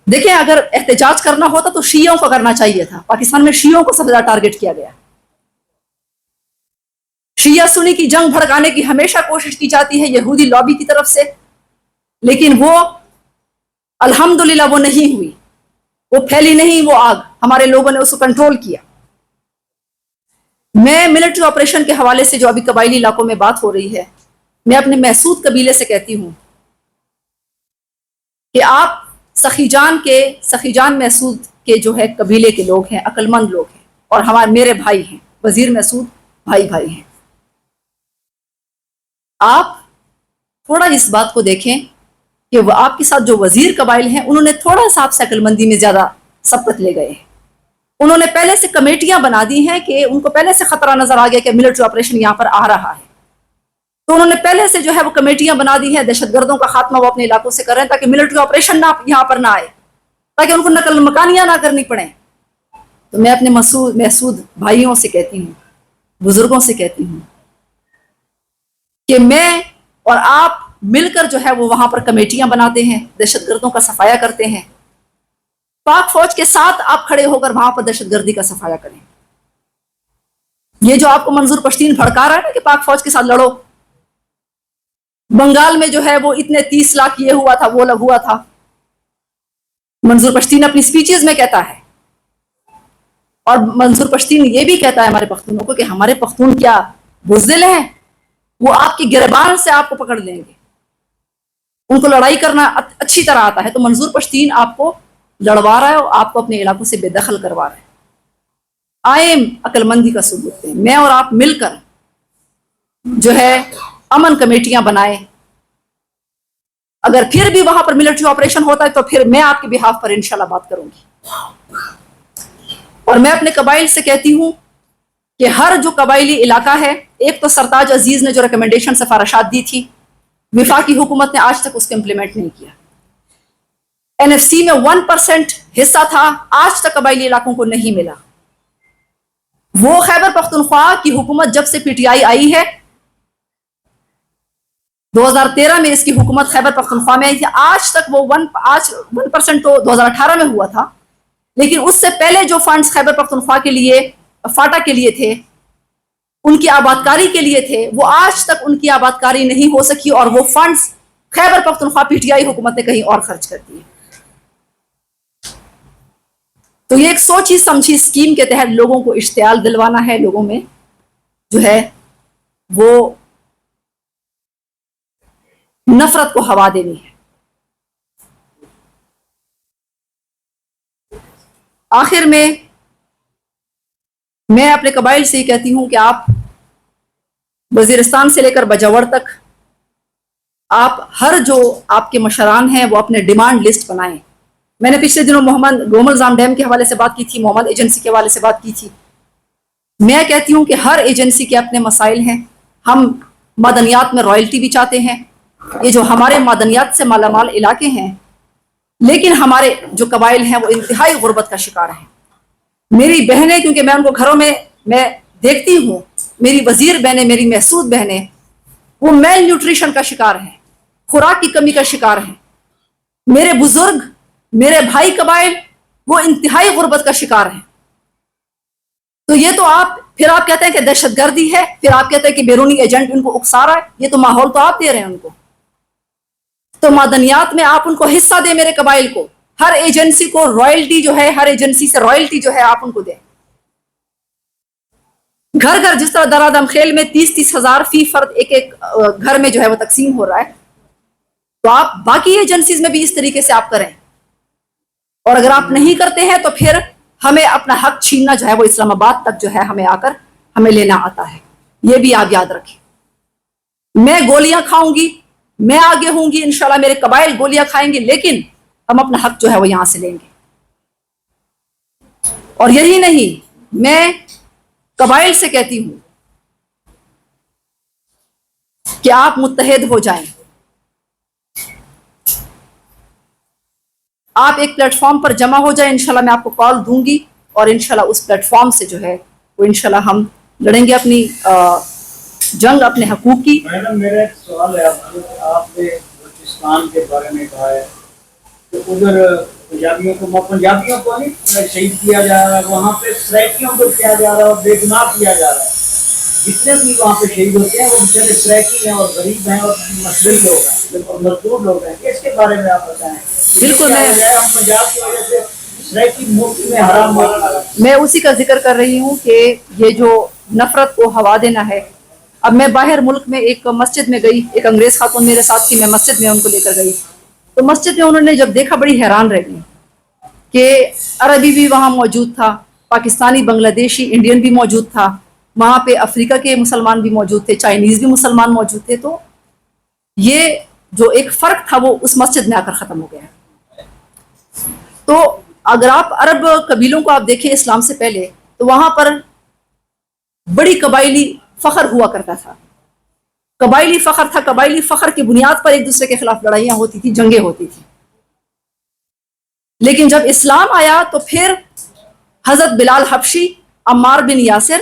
دیکھیں اگر احتجاج کرنا ہوتا تو شیعوں کو کرنا چاہیے تھا. پاکستان میں شیعوں کو سب سے زیادہ ٹارگٹ کیا گیا. شیعہ سنی کی جنگ بھڑکانے کی ہمیشہ کوشش کی جاتی ہے یہودی لابی کی طرف سے، لیکن وہ الحمدللہ وہ نہیں ہوئی، وہ پھیلی نہیں وہ آگ. ہمارے لوگوں نے اس کو کنٹرول کیا. میں ملٹری آپریشن کے حوالے سے جو ابھی قبائلی علاقوں میں بات ہو رہی ہے، میں اپنے محسود قبیلے سے کہتی ہوں کہ آپ سخی جان محسود کے جو ہے قبیلے کے لوگ ہیں، عقل مند لوگ ہیں، اور ہمارے میرے بھائی ہیں. وزیر محسود بھائی ہیں. آپ تھوڑا اس بات کو دیکھیں کہ وہ آپ کے ساتھ جو وزیر قبائل ہیں انہوں نے تھوڑا سا آپ سے عقل مندی میں زیادہ سبقت لے گئے ہیں. انہوں نے پہلے سے کمیٹیاں بنا دی ہیں کہ ان کو پہلے سے خطرہ نظر آ گیا کہ ملٹری آپریشن یہاں پر آ رہا ہے، تو انہوں نے پہلے سے جو ہے وہ کمیٹیاں بنا دی ہیں. دہشت گردوں کا خاتمہ وہ اپنے علاقوں سے کر رہے ہیں تاکہ ملٹری آپریشن یہاں پر نہ آئے، تاکہ ان کو نقل مکانیاں نہ کرنی پڑیں. تو میں اپنے محسود بھائیوں سے کہتی ہوں، بزرگوں سے کہتی ہوں کہ میں اور آپ مل کر جو ہے وہ وہاں پر کمیٹیاں بناتے ہیں، دہشت گردوں کا صفایا کرتے ہیں. پاک فوج کے ساتھ آپ کھڑے ہو کر وہاں پر دہشت گردی کا صفایا کریں. یہ جو آپ کو منظور پشتین بھڑکا رہا ہے نا کہ پاک فوج کے ساتھ لڑو، بنگال میں جو ہے وہ اتنے 30 لاکھ یہ ہوا تھا وہ ہوا تھا. منظور پشتین اپنی سپیچز میں کہتا ہے، اور منظور پشتین یہ بھی کہتا ہے ہمارے پختونوں کو کہ ہمارے پختون کیا بزدل ہیں، وہ آپ کی گریبان سے آپ کو پکڑ لیں گے. ان کو لڑائی کرنا اچھی طرح آتا ہے. تو منظور پشتین آپ کو لڑوا رہا ہے اور آپ کو اپنے علاقوں سے بے دخل کروا رہا ہے. آئیں عقل مندی کا ثبوت دیں. میں اور آپ مل کر جو ہے امن کمیٹیاں بنائیں. اگر پھر بھی وہاں پر ملٹری آپریشن ہوتا ہے تو پھر میں آپ کے بہاف پر انشاءاللہ بات کروں گی. اور میں اپنے قبائل سے کہتی ہوں کہ ہر جو قبائلی علاقہ ہے، ایک تو سرتاج عزیز نے جو ریکمنڈیشن سفارشات دی تھی، وفاقی حکومت نے آج تک اس کو امپلیمنٹ نہیں کیا. NFC میں 1% حصہ تھا، آج تک قبائلی علاقوں کو نہیں ملا. وہ خیبر پختونخوا کی حکومت جب سے PTI آئی ہے، 2013 میں اس کی حکومت خیبر پختونخوا میں آئی تھی، آج تک وہ 1% تو 2018 میں ہوا تھا، لیکن اس سے پہلے جو فنڈز خیبر پختونخوا کے لیے، فاٹا کے لیے تھے، ان کی آبادکاری کے لیے تھے، وہ آج تک ان کی آبادکاری نہیں ہو سکی، اور وہ فنڈز خیبر پختونخوا PTI حکومت نے کہیں اور خرچ کر دیے. تو یہ ایک سوچی سمجھی اسکیم کے تحت لوگوں کو اشتعال دلوانا ہے، لوگوں میں جو ہے وہ نفرت کو ہوا دینی ہے. آخر میں اپنے قبائل سے یہ کہتی ہوں کہ آپ وزیرستان سے لے کر بجاور تک آپ ہر جو آپ کے مشران ہیں وہ اپنے ڈیمانڈ لسٹ بنائیں. میں نے پچھلے دنوں محمد گومل زام ڈیم کے حوالے سے بات کی تھی، محمد ایجنسی کے حوالے سے بات کی تھی. میں کہتی ہوں کہ ہر ایجنسی کے اپنے مسائل ہیں. ہم معدنیات میں رائلٹی بھی چاہتے ہیں، یہ جو ہمارے معدنیات سے مالا مال علاقے ہیں، لیکن ہمارے جو قبائل ہیں وہ انتہائی غربت کا شکار ہیں. میری بہنیں، کیونکہ میں ان کو گھروں میں دیکھتی ہوں، میری وزیر بہنیں، میری محسود بہنیں، وہ میل نیوٹریشن کا شکار ہیں، خوراک کی کمی کا شکار ہیں. میرے بزرگ، میرے بھائی قبائل، وہ انتہائی غربت کا شکار ہیں. تو یہ تو پھر آپ کہتے ہیں کہ دہشت گردی ہے، پھر آپ کہتے ہیں کہ بیرونی ایجنٹ ان کو اکسا رہا ہے. یہ تو ماحول تو آپ دے رہے ہیں ان کو. تو معدنیات میں آپ ان کو حصہ دیں، میرے قبائل کو. ہر ایجنسی کو رائلٹی جو ہے، ہر ایجنسی سے رائلٹی جو ہے آپ ان کو دیں. گھر گھر جس طرح درادم خیل میں 30 ہزار فی فرد ایک گھر میں جو ہے وہ تقسیم ہو رہا ہے، تو آپ باقی ایجنسیز میں بھی اس طریقے سے آپ کریں. اور اگر آپ نہیں کرتے ہیں تو پھر ہمیں اپنا حق چھیننا جو ہے وہ اسلام آباد تک جو ہے ہمیں آ کر ہمیں لینا آتا ہے. یہ بھی آپ یاد رکھیں. میں گولیاں کھاؤں گی، میں آگے ہوں گی، انشاءاللہ میرے قبائل گولیاں کھائیں گے، لیکن ہم اپنا حق جو ہے وہ یہاں سے لیں گے. اور یہی نہیں، میں قبائل سے کہتی ہوں کہ آپ متحد ہو جائیں. آپ ایک پلیٹ فارم پر جمع ہو جائیں، انشاءاللہ میں آپ کو کال دوں گی، اور انشاءاللہ اس پلیٹ فارم سے جو ہے وہ انشاءاللہ ہم لڑیں گے اپنی جنگ اپنے حقوق کی. میڈم میرا ایک سوال ہے آپ نے بلوچستان کے بارے میں کہا ہے تو ادھر پنجابیوں کو نہیں شہید کیا جا رہا ہے، وہاں پہ سرائکیوں کو کیا جا رہا ہے اور بے گناہ کیا جا رہا ہے. جتنے بھی وہاں پہ شہید ہوتے ہیں وہ بیچارے سرائکی ہیں اور غریب ہیں اور مسلم لوگ ہیں اور مزدور لوگ ہیں. اس کے بارے میں آپ بتائیں. بالکل ہم پنجاب کی وجہ سے سرائکی مفت میں حرام ہو رہا ہے. میں اسی کا ذکر کر رہی ہوں کہ یہ جو نفرت کو ہوا دینا ہے. اب میں باہر ملک میں ایک مسجد میں گئی، ایک انگریز خاتون میرے ساتھ تھی، میں مسجد میں ان کو لے کر گئی تو مسجد میں انہوں نے جب دیکھا بڑی حیران رہ گئی کہ عربی بھی وہاں موجود تھا، پاکستانی، بنگلہ دیشی، انڈین بھی موجود تھا، وہاں پہ افریقہ کے مسلمان بھی موجود تھے، چائنیز بھی مسلمان موجود تھے. تو یہ جو ایک فرق تھا وہ اس مسجد میں آ کر ختم ہو گیا. تو اگر آپ عرب قبیلوں کو آپ دیکھیں اسلام سے پہلے تو وہاں پر بڑی قبائلی فخر ہوا کرتا تھا. قبائلی فخر تھا، قبائلی فخر کی بنیاد پر ایک دوسرے کے خلاف لڑائیاں ہوتی تھی، جنگیں ہوتی تھی. لیکن جب اسلام آیا تو پھر حضرت بلال حبشی، عمار بن یاسر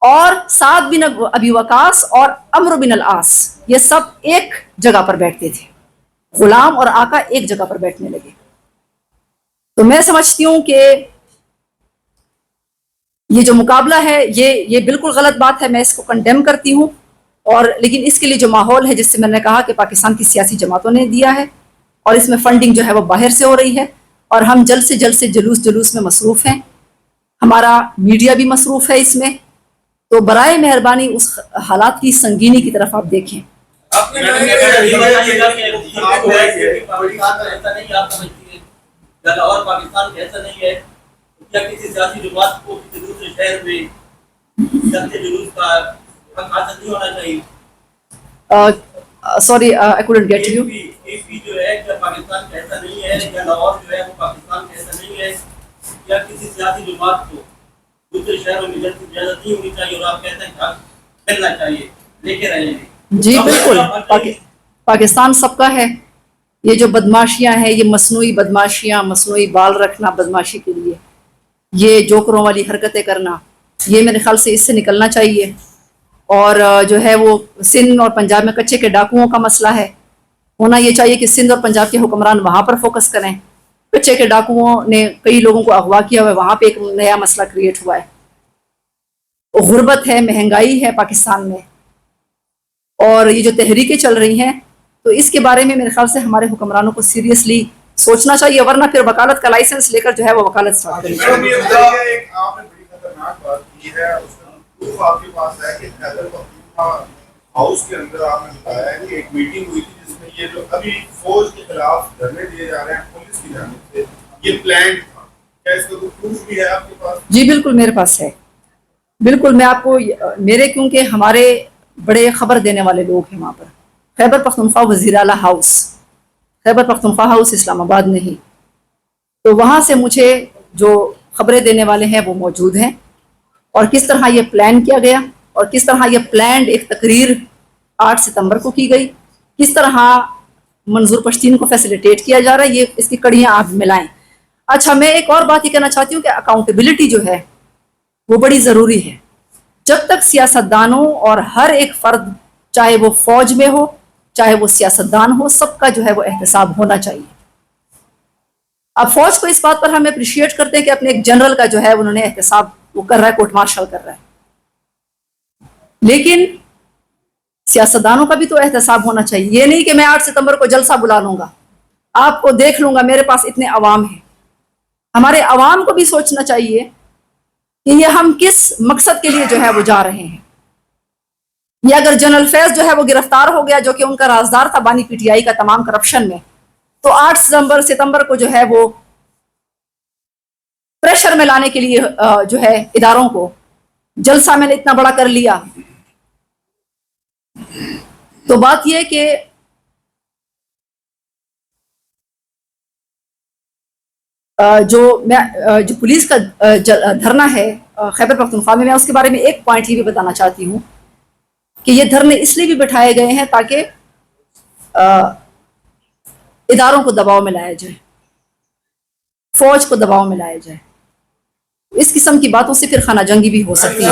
اور سعد بن ابی وقاص اور عمرو بن العاص یہ سب ایک جگہ پر بیٹھتے تھے. غلام اور آقا ایک جگہ پر بیٹھنے لگے. تو میں سمجھتی ہوں کہ یہ جو مقابلہ ہے یہ بالکل غلط بات ہے، میں اس کو کنڈیم کرتی ہوں. اور لیکن اس کے لیے جو ماحول ہے، جس سے میں نے کہا کہ پاکستان کی سیاسی جماعتوں نے دیا ہے اور اس میں فنڈنگ جو ہے وہ باہر سے ہو رہی ہے اور ہم جلد سے جلوس میں مصروف ہیں. ہمارا میڈیا بھی مصروف ہے اس میں. تو برائے مہربانی اس حالات کی سنگینی کی طرف آپ دیکھیں. اور پاکستان ایسا نہیں ہے کیا کسی سیاسی جماعت کو کسی دوسرے شہر میں جلوس کا حاصل نہیں ہونا چاہیے؟ Sorry, I couldn't get you. جو ہے کیا پاکستان کا ایسا نہیں ہے، کیا لاہور جو ہے وہ پاکستان کا ایسا نہیں ہے، کیا کسی سیاسی جماعت کو دوسرے شہروں میں جلد سے اجازت نہیں ہونی چاہیے اور آپ کہتے ہیں کہ ملنا چاہیے، لے کے رہے ہیں؟ جی بالکل، پاکستان سب کا ہے. یہ جو بدماشیاں ہیں، یہ مصنوعی بدماشیاں، مصنوعی بال رکھنا بدماشی کے لیے، یہ جوکروں والی حرکتیں کرنا، یہ میرے خیال سے اس سے نکلنا چاہیے. اور جو ہے وہ سندھ اور پنجاب میں کچے کے ڈاکوؤں کا مسئلہ ہے، ہونا یہ چاہیے کہ سندھ اور پنجاب کے حکمران وہاں پر فوکس کریں. کچے کے ڈاکوؤں نے کئی لوگوں کو اغوا کیا ہوا ہے، وہاں پہ ایک نیا مسئلہ کریٹ ہوا ہے. غربت ہے، مہنگائی ہے پاکستان میں، اور یہ جو تحریکیں چل رہی ہیں تو اس کے بارے میں میرے خیال سے ہمارے حکمرانوں کو سیریسلی سوچنا چاہیے، ورنہ پھر وکالت کا لائسنس لے کر جو ہے وہ وکالت اسٹارٹ کریں. ہاؤس کے اندر آپ نے بتایا ہے کہ ایک میٹنگ ہوئی تھی جس میں یہ جو ابھی فوج کے خلاف دھرنے دیے جا رہے ہیں پولیس کی جانب سے، یہ پلان تھا، کیا اس کا کوئی پروف بھی ہے آپ کے پاس؟ جی بالکل میرے پاس ہے. بالکل میں آپ کو میرے کیونکہ ہمارے بڑے خبر دینے والے لوگ ہیں وہاں پر. خیبر پختونخوا وزیر اعلیٰ ہاؤس، خیبر پختونخوا ہاؤس اسلام آباد میں ہی، تو وہاں سے مجھے جو خبریں دینے والے ہیں وہ موجود ہیں. اور کس طرح یہ پلان کیا گیا اور کس طرح یہ پلانڈ ایک تقریر 8 ستمبر کو کی گئی، کس طرح منظور پشتین کو فیسیلیٹیٹ کیا جا رہا ہے، یہ اس کی کڑیاں آپ ملائیں. اچھا، میں ایک اور بات یہ کہنا چاہتی ہوں کہ اکاؤنٹیبلٹی جو ہے وہ بڑی ضروری ہے. جب تک سیاستدانوں اور ہر ایک فرد، چاہے وہ فوج میں ہو چاہے وہ سیاستدان ہو، سب کا جو ہے وہ احتساب ہونا چاہیے. اب فوج کو اس بات پر ہم اپریشیٹ کرتے ہیں کہ اپنے ایک جنرل کا جو ہے انہوں نے احتساب وہ کر رہا ہے، کورٹ مارشل کر رہا ہے. لیکن سیاستدانوں کا بھی تو احتساب ہونا چاہیے. یہ نہیں کہ میں 8 ستمبر کو جلسہ بلا لوں گا، آپ کو دیکھ لوں گا، میرے پاس اتنے عوام ہیں. ہمارے عوام کو بھی سوچنا چاہیے کہ یہ ہم کس مقصد کے لیے جو ہے وہ جا رہے ہیں. یہ اگر جنرل فیض جو ہے وہ گرفتار ہو گیا، جو کہ ان کا رازدار تھا بانی پی ٹی آئی کا تمام کرپشن میں، تو 8 ستمبر کو جو ہے وہ پریشر میں لانے کے لیے جو ہے اداروں کو جلسہ میں نے اتنا بڑا کر لیا. تو بات یہ کہ جو پولیس کا دھرنا ہے خیبر پختونخوا میں اس کے بارے میں ایک پوائنٹ یہ بھی بتانا چاہتی ہوں کہ یہ دھرنے اس لیے بھی بٹھائے گئے ہیں تاکہ اداروں کو دباؤ میں لایا جائے، فوج کو دباؤ میں لایا جائے. اس قسم کی باتوں سے پھر خانہ جنگی بھی ہو سکتی ہے.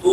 2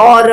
اور